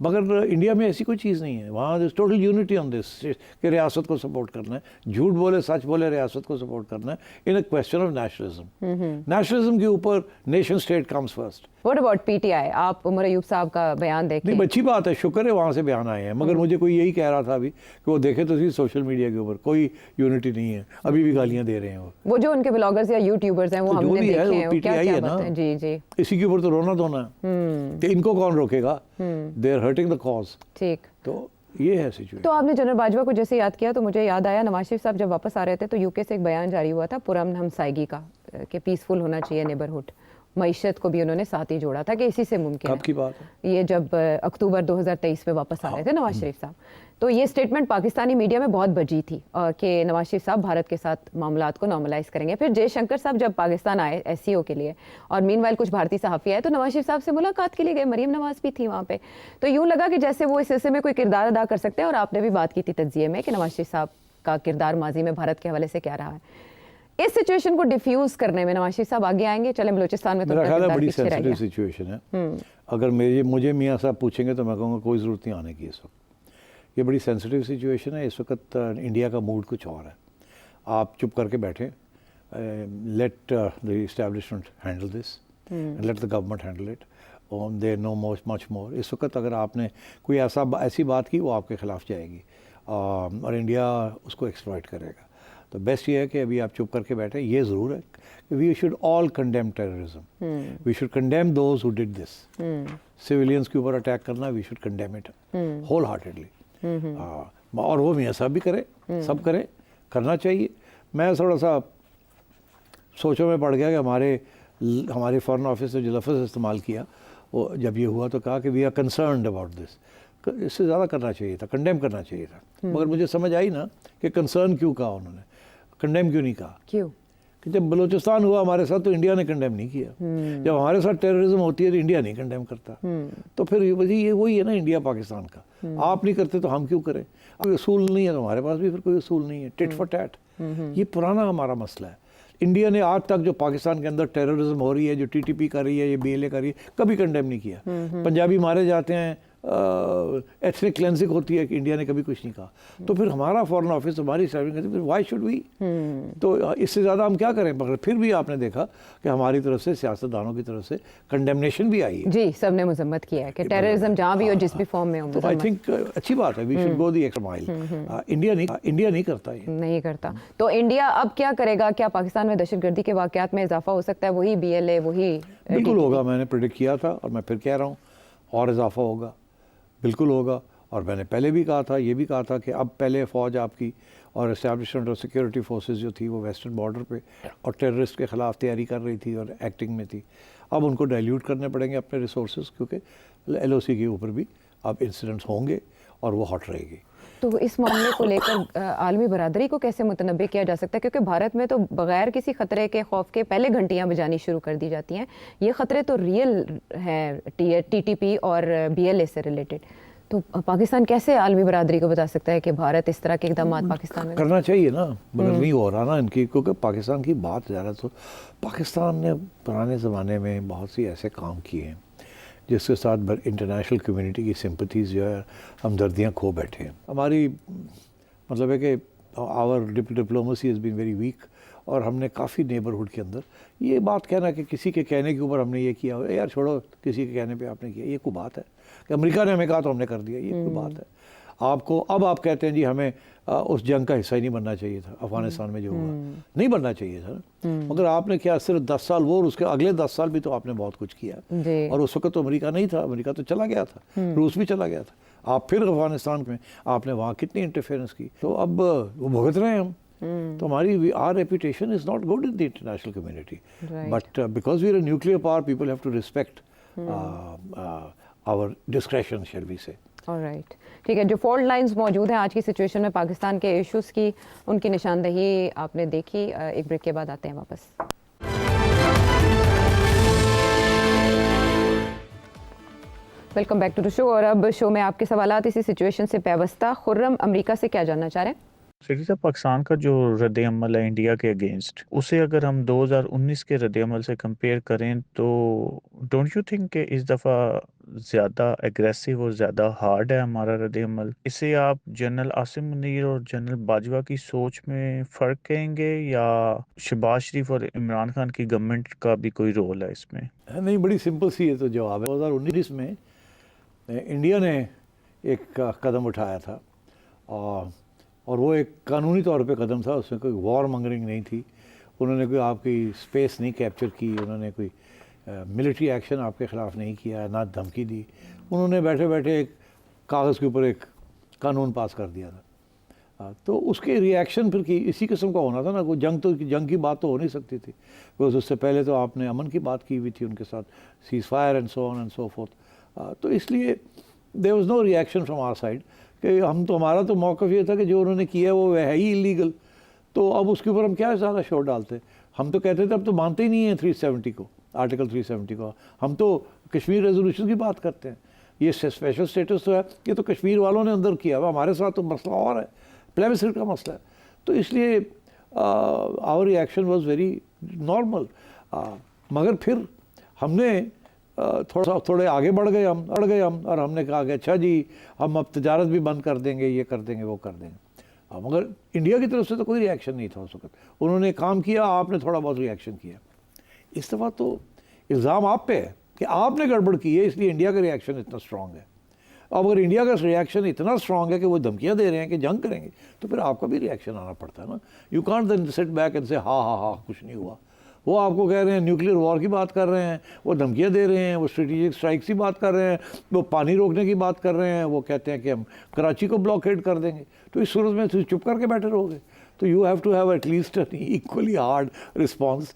मगर इंडिया में ऐसी कोई चीज़ नहीं है। वहाँ टोटल यूनिटी ऑन दिस कि रियासत को सपोर्ट करना है, झूठ बोले सच बोले रियासत को सपोर्ट करना है, in a question of nationalism. Nationalism के ऊपर nation state comes first. What about PTI? आप उमर अयूब साहब का बयान देखें। नहीं, अच्छी बात है, शुक्र है वहाँ से बयान आए हैं, मगर मुझे कोई यही कह रहा था अभी कि वो देखे तो सही सोशल मीडिया के ऊपर कोई यूनिटी नहीं है, अभी भी गालियाँ दे रहे हैं वो जो उनके ब्लॉगर्स या यूट्यूबर्स हैं वो तो हमने देखे हैं, वो क्या है बात है। जी जी, इसी के ऊपर तो रोना धोना है, तो इनको कौन रोकेगा? They are hurting the cause. ठीक, तो ये है सिचुएशन। तो आपने जनरल बाजवा को जैसे याद किया तो मुझे याद आया नवाज शरीफ साहब जब वापस आ रहे थे तो यूके से एक बयान जारी हुआ था पुरअमन हमसायगी का, कि पीसफुल होना चाहिए नेबरहुड। मईशत को भी उन्होंने साथ ही जोड़ा था कि इसी से मुमकिन है। कब की बात है? ये जब अक्टूबर 2023 में वापस आ रहे थे नवाज शरीफ साहब। तो ये स्टेटमेंट पाकिस्तानी मीडिया में बहुत बजी थी कि नवाज शरीफ साहब भारत के साथ मामलात को नॉर्मलाइज करेंगे। फिर जयशंकर साहब जब पाकिस्तान आए एससीओ के लिए और मीनवाइल कुछ भारतीय सहाफ़ी आए तो नवाज शरीफ साहब से मुलाकात के लिए गए, मरीम नवाज भी थी वहाँ पे। तो यूँ लगा कि जैसे वो इस सिलसिले में कोई किरदार अदा कर सकते हैं, और आपने भी बात की थी तज्जिए में कि नवाज शरीफ साहब का किरदार माजी में भारत के हवाले से क्या रहा है। इस सिचुएशन को डिफ्यूज करने में नवाज शरीफ साहब आगे आएंगे? चले बलूचिस्तान में तो मेरा ख्याल है बड़ी सेंसिटिव सिचुएशन है। अगर मुझे मियाँ साहब पूछेंगे तो मैं कहूँगा कोई ज़रूरत नहीं आने की इस वक्त। ये बड़ी सेंसिटिव सिचुएशन है। इस वक्त इंडिया का मूड कुछ और है। आप चुप करके बैठें, let the establishment handle this, let the government handle it, they know much more. इस वक्त अगर आपने कोई ऐसी बात की वो आपके खिलाफ जाएगी और इंडिया उसको एक्सप्लॉइट करेगा। तो बेस्ट ये है कि अभी आप चुप करके बैठे। ये ज़रूर है कि we should all condemn terrorism, we should condemn those who did this. Civilians के ऊपर अटैक करना, we should condemn it wholeheartedly. और वो मियाँ साहब भी करें, सब करें, करना चाहिए। मैं थोड़ा सा सोचों में पड़ गया कि हमारे फॉरेन ऑफिस ने जो लफ्ज़ इस्तेमाल किया वो जब ये हुआ तो कहा कि we are concerned about this. इससे ज़्यादा करना चाहिए था, कंडेम करना चाहिए था। मगर मुझे समझ आई ना कि कंसर्न क्यों कहा उन्होंने, कंडेम क्यों नहीं कहा। क्यों? कि जब बलूचिस्तान हुआ हमारे साथ तो इंडिया ने कंडेम नहीं किया। जब हमारे साथ टेररिज्म होती है तो इंडिया नहीं कंडेम करता। तो फिर ये वही है ना इंडिया पाकिस्तान का। आप नहीं करते तो हम क्यों करें? कोई असूल नहीं है तो हमारे पास भी फिर कोई असूल नहीं है। टिट फॉर टैट, ये पुराना हमारा मसला है। इंडिया ने आज तक जो पाकिस्तान के अंदर टेररिज्म हो रही है, जो टीटीपी कर रही है, ये BLA कर रही है, कभी कंडेम नहीं किया। पंजाबी मारे जाते हैं, एथनिक क्लेंजिंग होती है कि इंडिया ने कभी कुछ नहीं कहा। तो फिर हमारा फॉरेन ऑफिस, हमारी सर्विंग, फिर व्हाई शुड वी? तो इससे ज़्यादा हम क्या करें? मगर फिर भी आपने देखा कि हमारी तरफ से, सियासतदानों की तरफ से कंडेमनेशन भी आई है। जी, सबने मजम्मत किया है कि टेररिज्म जहाँ भी हो, जिस भी फॉर्म में हो। तो आई थिंक अच्छी बात है, we should go the extra mile. India नहीं करता ये, नहीं करता। तो इंडिया अब क्या करेगा? क्या पाकिस्तान में दहशतगर्दी के वाक़यात में इजाफा हो सकता है? वही BLA, वही बिल्कुल होगा। मैंने प्रेडिक्ट किया था और मैं फिर कह रहा हूँ और इजाफा होगा, बिल्कुल होगा। और मैंने पहले भी कहा था, ये भी कहा था कि अब पहले फ़ौज आपकी और इस्टेब्लिशमेंट और सिक्योरिटी फोर्सेस जो थी वो वेस्टर्न बॉर्डर पे और टेररिस्ट के ख़िलाफ़ तैयारी कर रही थी और एक्टिंग में थी। अब उनको डाइल्यूट करने पड़ेंगे अपने रिसोर्सेज, क्योंकि LOC के ऊपर भी अब इंसिडेंट्स होंगे और वो हॉट रहेगी। तो इस मामले को लेकर आलमी बरादरी को कैसे मुतनब्बे किया जा सकता है? क्योंकि भारत में तो बगैर किसी ख़तरे के खौफ के पहले घंटियां बजानी शुरू कर दी जाती हैं। ये ख़तरे तो रियल हैं, TTP और BLA से रिलेटेड। तो पाकिस्तान कैसे आलमी बरादरी को बता सकता है कि भारत इस तरह के इक़दाम पाकिस्तान में करना चाहिए ना? मगर नहीं हो रहा ना इनकी, क्योंकि पाकिस्तान की बात ज़्यादा। तो पाकिस्तान ने पुराने ज़माने में बहुत सी ऐसे काम किए हैं जिसके साथ इंटरनेशनल कम्युनिटी की सिंपथीज़ जो है, हमदर्दियाँ खो बैठे हैं। हमारी मतलब है कि our diplomacy has been very weak और हमने काफ़ी नेबरहुड के अंदर ये बात कहना कि किसी के कहने के ऊपर हमने ये किया, यार छोड़ो, किसी के कहने पे आपने किया, ये कोई बात है? कि अमेरिका ने हमें कहा तो हमने कर दिया, ये कोई बात है? आपको अब आप कहते हैं जी हमें उस जंग का हिस्सा ही नहीं बनना चाहिए था, अफगानिस्तान में जो हुआ नहीं बनना चाहिए था ना। मगर आपने क्या सिर्फ 10 साल वो और उसके अगले 10 साल भी तो आपने बहुत कुछ किया। और उस वक्त तो अमेरिका नहीं था, अमेरिका तो चला गया था, रूस भी चला गया था। आप फिर अफगानिस्तान में आपने वहाँ कितनी इंटरफेरेंस की, तो अब वो भुगत रहे हैं हम। तो हमारी our reputation is not good in the international community, but because we are a nuclear power, people have to respect our discretion, shall we say. Alright, ठीक है। जो फॉल्ट लाइंस मौजूद हैं आज की सिचुएशन में पाकिस्तान के इश्यूज़ की, उनकी निशानदही आपने देखी। एक ब्रेक के बाद आते हैं वापस। Welcome back to the show. और अब शो में आपके सवालात इसी सिचुएशन से पैवस्ता। खुर्रम अमेरिका से क्या जानना चाह रहे हैं? सिटी साहब, पाकिस्तान का जो रद्द अमल है इंडिया के अगेंस्ट, उसे अगर हम 2019 के रद्द अमल से कंपेयर करें तो डोंट यू थिंक कि इस दफ़ा ज़्यादा एग्रेसिव और ज़्यादा हार्ड है हमारा रद्द अमल? इसे आप जनरल आसिम मुनीर और जनरल बाजवा की सोच में फ़र्क कहेंगे, या शहबाज शरीफ और इमरान खान की गवर्नमेंट का भी कोई रोल है इसमें? नहीं, बड़ी सिंपल सी है तो जवाब है। 2019 में इंडिया ने एक कदम उठाया था, और वो एक कानूनी तौर पे कदम था, उसमें कोई वॉर मंगरिंग नहीं थी। उन्होंने कोई आपकी स्पेस नहीं कैप्चर की, उन्होंने कोई मिलिट्री एक्शन आपके ख़िलाफ़ नहीं किया, ना धमकी दी। उन्होंने बैठे बैठे एक कागज़ के ऊपर एक कानून पास कर दिया था। तो उसके रिएक्शन फिर की इसी किस्म का होना था ना। कोई जंग की बात तो हो नहीं सकती थी, बिकॉज उससे पहले तो आपने अमन की बात की हुई थी उनके साथ, cease fire and so on and so forth. तो इसलिए there was no reaction from our side कि हमारा तो मौक़िफ़ ये था कि जो उन्होंने किया वो है ही इलीगल, तो अब उसके ऊपर हम क्या ज़्यादा शोर डालते। हम तो कहते थे अब तो मानते ही नहीं हैं 370 को, आर्टिकल 370 को। हम तो कश्मीर रेजोल्यूशन की बात करते हैं। ये स्पेशल स्टेटस तो है, ये तो कश्मीर वालों ने अंदर किया हुआ, हमारे साथ तो मसला और है, प्लेबिसाइट का मसला है। तो इसलिए our reaction was very normal. मगर फिर हमने थोड़े आगे बढ़ गए हम, और हमने कहा कि अच्छा जी, हम अब तजारत भी बंद कर देंगे, ये कर देंगे, वो कर देंगे। मगर इंडिया की तरफ से तो कोई रिएक्शन नहीं था उस वक्त। उन्होंने काम किया, आपने थोड़ा बहुत रिएक्शन किया। इस दफ़ा तो इल्ज़ाम आप पे है कि आपने गड़बड़ की है, इसलिए इंडिया का रिएक्शन इतना स्ट्रॉन्ग है। अब अगर इंडिया का रिएक्शन इतना स्ट्रॉन्ग है कि वो धमकियाँ दे रहे हैं कि जंग करेंगे, तो फिर आपका भी रिएक्शन आना पड़ता है ना। You can't then sit back and say हाँ कुछ नहीं हुआ। वो आपको कह रहे हैं न्यूक्लियर वॉर की बात कर रहे हैं, वो धमकियाँ दे रहे हैं, वो स्ट्रेटेजिक स्ट्राइक्स की बात कर रहे हैं, वो पानी रोकने की बात कर रहे हैं, वो कहते हैं कि हम कराची को ब्लॉकेड कर देंगे। तो इस सूरत में चुप करके बैठे रहोगे? तो you have to have at least an equally hard response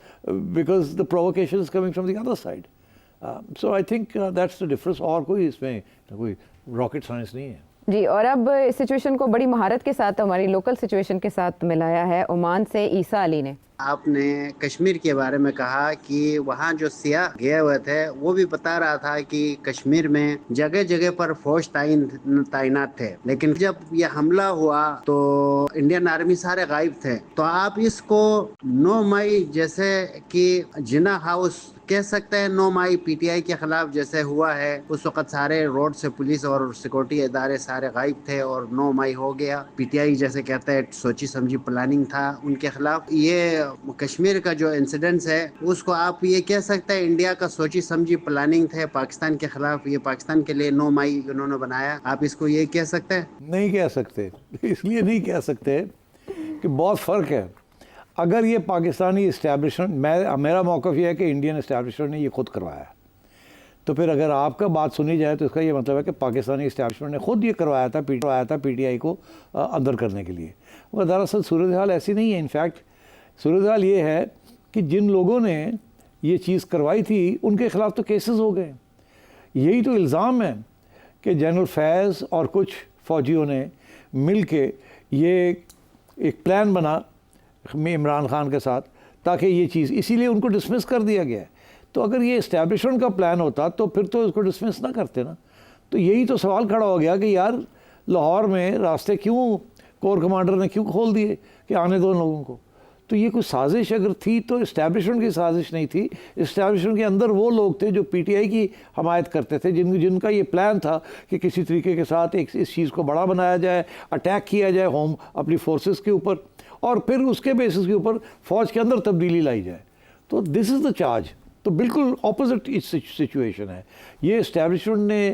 because the provocation is coming from the other side. So I think that's the difference। और कोई इसमें कोई rocket science नहीं है जी। और अब इस सिचुएशन को बड़ी महारत के साथ हमारी लोकल सिचुएशन के साथ मिलाया है ओमान से ईसा अली ने। आपने कश्मीर के बारे में कहा कि वहाँ जो सियाह गए हुए थे, वो भी बता रहा था कि कश्मीर में जगह जगह पर फौज तैनात थे, लेकिन जब ये हमला हुआ तो इंडियन आर्मी सारे गायब थे। तो आप इसको 9 मई जैसे कि जिना हाउस कह सकते हैं, 9 मई पीटीआई के खिलाफ जैसे हुआ है, उस वक्त सारे रोड से पुलिस और सिक्योरिटी इदारे सारे गायब थे, और 9 मई हो गया। पीटीआई जैसे कहते हैं सोची समझी प्लानिंग था उनके खिलाफ। ये कश्मीर का जो इंसिडेंट्स है, उसको आप ये कह सकते हैं इंडिया का सोची समझी प्लानिंग थे पाकिस्तान के खिलाफ। ये पाकिस्तान के लिए 9 मई उन्होंने बनाया, आप इसको ये कह सकते हैं? नहीं कह सकते। इसलिए नहीं कह सकते कि बहुत फ़र्क है। अगर ये पाकिस्तानी इस्टेब्लिशमेंट, मेरा मौक़िफ़ ये है कि इंडियन इस्टेब्लिशमेंट ने ये खुद करवाया, तो फिर अगर आपका बात सुनी जाए तो इसका ये मतलब है कि पाकिस्तानी इस्टेब्लिशमेंट ने खुद ये करवाया था पीटीआई को अंदर करने के लिए। मगर दरअसल सूरत हाल ऐसी नहीं है। इनफैक्ट सूरत हाल ये है कि जिन लोगों ने ये चीज़ करवाई थी उनके ख़िलाफ़ तो केसेस हो गए। यही तो इल्ज़ाम है कि जनरल फैज़ और कुछ फ़ौजियों ने मिल के ये एक प्लान बना इमरान खान के साथ, ताकि ये चीज़, इसीलिए उनको डिसमिस कर दिया गया है। तो अगर ये इस्टेब्लिशमेंट का प्लान होता तो फिर तो इसको डिसमिस ना करते ना। तो यही तो सवाल खड़ा हो गया कि यार लाहौर में रास्ते क्यों कोर कमांडर ने क्यों खोल दिए कि आने दो लोगों को। तो ये कोई साजिश अगर थी तो इस्टेब्लिशमेंट की साजिश नहीं थी। इस्टेब्लिशमेंट के अंदर वो लोग थे जो पीटीआई की हमायत करते थे, जिनका ये प्लान था कि किसी तरीके के साथ इस चीज़ को बड़ा बनाया जाए, अटैक किया जाए होम अपनी फोर्सेस के ऊपर, और फिर उसके बेसिस के ऊपर फ़ौज के अंदर तब्दीली लाई जाए। तो दिस इज़ द चार्ज। तो बिल्कुल ऑपोजिट सिचुएशन है। ये इस्टेब्लिशमेंट ने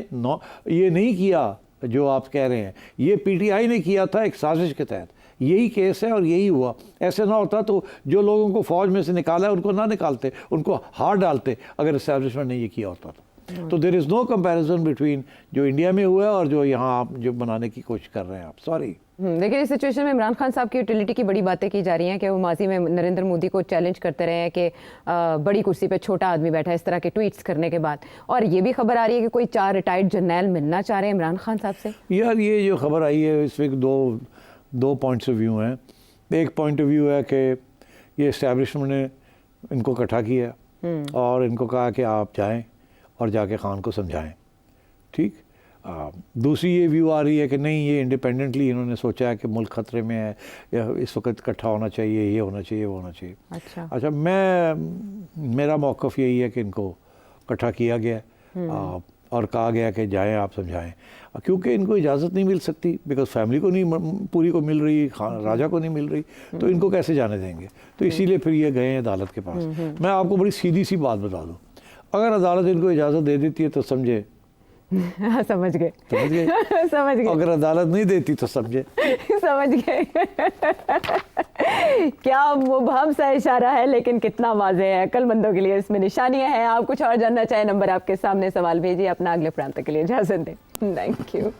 ये नहीं किया जो आप कह रहे हैं, ये पीटीआई ने किया था एक साजिश के तहत। यही केस है और यही हुआ। ऐसे ना होता तो जो लोगों को फ़ौज में से निकाला है उनको ना निकालते, उनको हार डालते अगर इस्टेब्लिशमेंट ने ये किया होता तो there is no comparison between जो इंडिया में हुआ है और जो यहाँ आप जो बनाने की कोशिश कर रहे हैं आप। सॉरी। लेकिन इस सिचुएशन में इमरान खान साहब की यूटिलिटी की बड़ी बातें की जा रही हैं कि वो माजी में नरेंद्र मोदी को चैलेंज करते रहे हैं कि बड़ी कुर्सी पे छोटा आदमी बैठा है, इस तरह के ट्वीट्स करने के बाद। और ये भी खबर आ रही है कि कोई 4 रिटायर्ड जर्नैल मिलना चाह रहे हैं इमरान खान साहब से। यार ये जो खबर आई है इसमें दो पॉइंट्स ऑफ व्यू हैं। एक पॉइंट ऑफ व्यू है कि ये इस्टेब्लिशमेंट ने इनको इकट्ठा किया और इनको कहा कि आप जाएं और जाके खान को समझाएं। ठीक, दूसरी ये व्यू आ रही है कि नहीं, ये इंडिपेंडेंटली इन्होंने सोचा है कि मुल्क ख़तरे में है, या इस वक्त इकट्ठा होना चाहिए, ये होना चाहिए, वो होना चाहिए। अच्छा, मेरा मौक़िफ़ यही है कि इनको इकट्ठा किया गया और कहा गया कि जाएं आप समझाएं, क्योंकि इनको इजाज़त नहीं मिल सकती, बिकॉज फैमिली को नहीं पूरी को मिल रही, राजा को नहीं मिल रही, तो इनको कैसे जाने देंगे। तो इसीलिए फिर ये गए अदालत के पास। मैं आपको बड़ी सीधी सी बात बता दूँ, अगर अदालत इनको इजाज़त दे देती है तो समझे समझ गए समझ गए। अगर अदालत नहीं देती तो समझे समझ गए। क्या मुबहम सा इशारा है, लेकिन कितना वाज़ेह है। अक्लमंदों के लिए इसमें निशानियां हैं। आप कुछ और जानना चाहें, नंबर आपके सामने, सवाल भेजिए। अपना अगले प्रांत के लिए इजाज़त दें। Thank you.